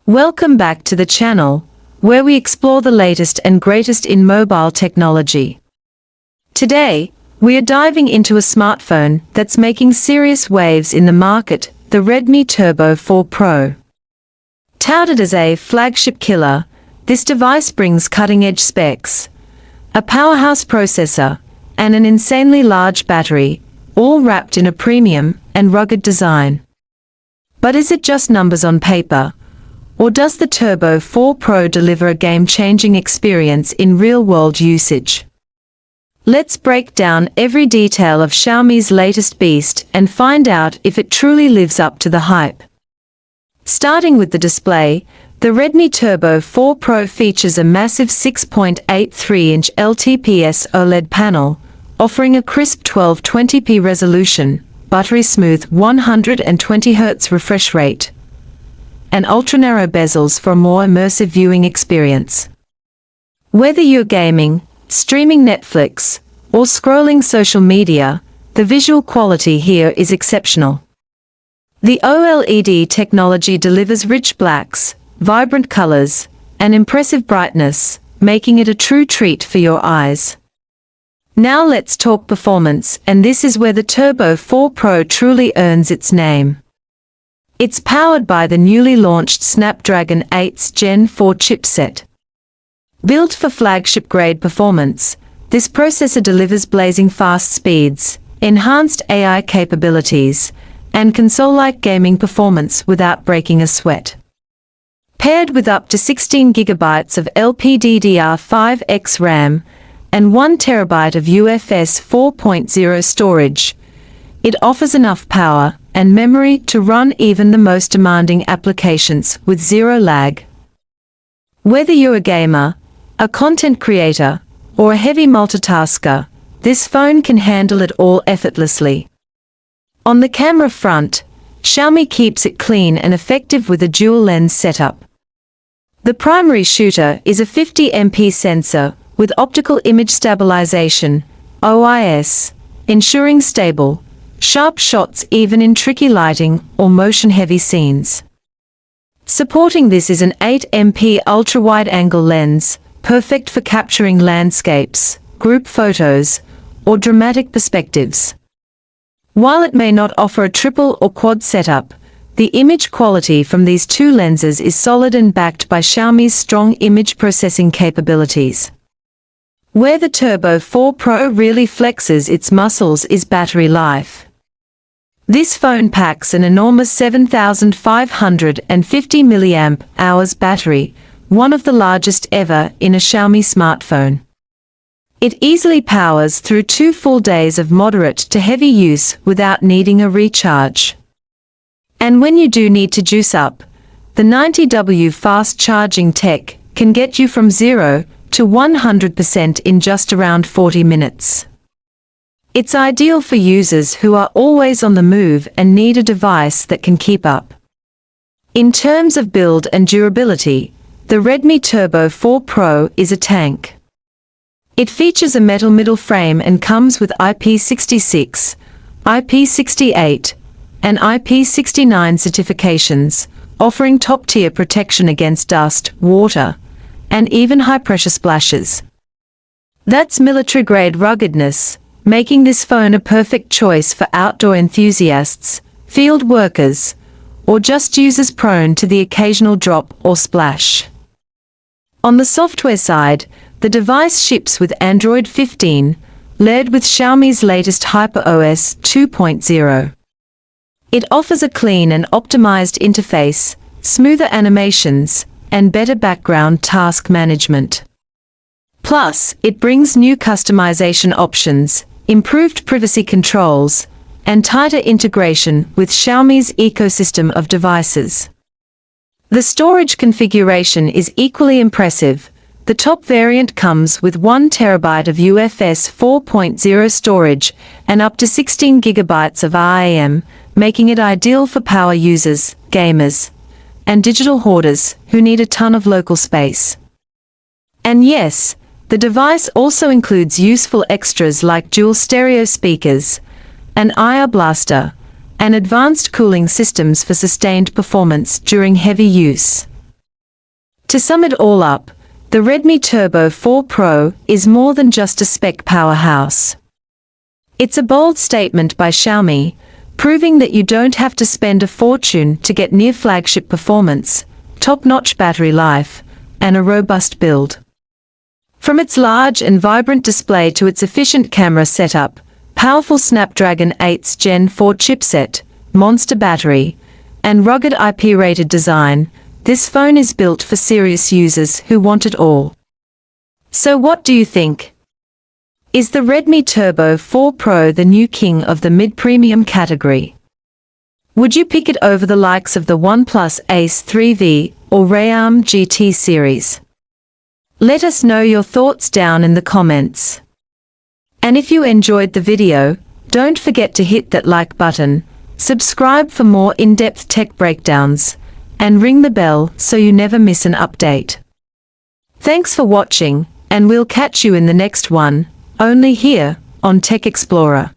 Welcome back to the channel, where we explore the latest and greatest in mobile technology. Today, we are diving into a smartphone that's making serious waves in the market, the Redmi Turbo 4 Pro. Touted as a flagship killer, this device brings cutting-edge specs, a powerhouse processor, and an insanely large battery, all wrapped in a premium and rugged design. But is it just numbers on paper? Or does the Turbo 4 Pro deliver a game-changing experience in real-world usage? Let's break down every detail of Xiaomi's latest beast and find out if it truly lives up to the hype. Starting with the display, the Redmi Turbo 4 Pro features a massive 6.83-inch LTPS OLED panel, offering a crisp 1220p resolution, buttery-smooth 120Hz refresh rate, and ultra-narrow bezels for a more immersive viewing experience. Whether you're gaming, streaming Netflix, or scrolling social media, the visual quality here is exceptional. The OLED technology delivers rich blacks, vibrant colors, and impressive brightness, making it a true treat for your eyes. Now let's talk performance, and this is where the Turbo 4 Pro truly earns its name. It's powered by the newly launched Snapdragon 8's Gen 4 chipset. Built for flagship-grade performance, this processor delivers blazing fast speeds, enhanced AI capabilities, and console-like gaming performance without breaking a sweat. Paired with up to 16 GB of LPDDR5X RAM and 1 TB of UFS 4.0 storage, it offers enough power and memory to run even the most demanding applications with zero lag. Whether you're a gamer, a content creator, or a heavy multitasker, this phone can handle it all effortlessly. On the camera front, Xiaomi keeps it clean and effective with a dual-lens setup. The primary shooter is a 50MP sensor with optical image stabilization, OIS, ensuring stable, sharp shots even in tricky lighting or motion-heavy scenes. Supporting this is an 8MP ultra-wide-angle lens, perfect for capturing landscapes, group photos, or dramatic perspectives. While it may not offer a triple or quad setup, the image quality from these two lenses is solid and backed by Xiaomi's strong image processing capabilities. Where the Turbo 4 Pro really flexes its muscles is battery life. This phone packs an enormous 7,550 mAh battery, one of the largest ever in a Xiaomi smartphone. It easily powers through 2 full days of moderate to heavy use without needing a recharge. And when you do need to juice up, the 90W fast charging tech can get you from 0 to 100% in just around 40 minutes. It's ideal for users who are always on the move and need a device that can keep up. In terms of build and durability, the Redmi Turbo 4 Pro is a tank. It features a metal middle frame and comes with IP66, IP68, and IP69 certifications, offering top-tier protection against dust, water, and even high-pressure splashes. That's military-grade ruggedness, making this phone a perfect choice for outdoor enthusiasts, field workers, or just users prone to the occasional drop or splash. On the software side, the device ships with Android 15, led with Xiaomi's latest HyperOS 2.0. It offers a clean and optimized interface, smoother animations, and better background task management. Plus, it brings new customization options, improved privacy controls, and tighter integration with Xiaomi's ecosystem of devices. The storage configuration is equally impressive. The top variant comes with 1 TB of UFS 4.0 storage and up to 16 GB of RAM, making it ideal for power users, gamers, and digital hoarders who need a ton of local space. And yes, the device also includes useful extras like dual stereo speakers, an IR blaster, and advanced cooling systems for sustained performance during heavy use. To sum it all up, the Redmi Turbo 4 Pro is more than just a spec powerhouse. It's a bold statement by Xiaomi, proving that you don't have to spend a fortune to get near flagship performance, top-notch battery life, and a robust build. From its large and vibrant display to its efficient camera setup, powerful Snapdragon 8's Gen 4 chipset, monster battery, and rugged IP-rated design, this phone is built for serious users who want it all. So what do you think? Is the Redmi Turbo 4 Pro the new king of the mid-premium category? Would you pick it over the likes of the OnePlus Ace 3V or Realme GT series? Let us know your thoughts down in the comments. And if you enjoyed the video, don't forget to hit that like button, subscribe for more in-depth tech breakdowns, and ring the bell so you never miss an update. Thanks for watching, and we'll catch you in the next one, only here, on Tech Explorer.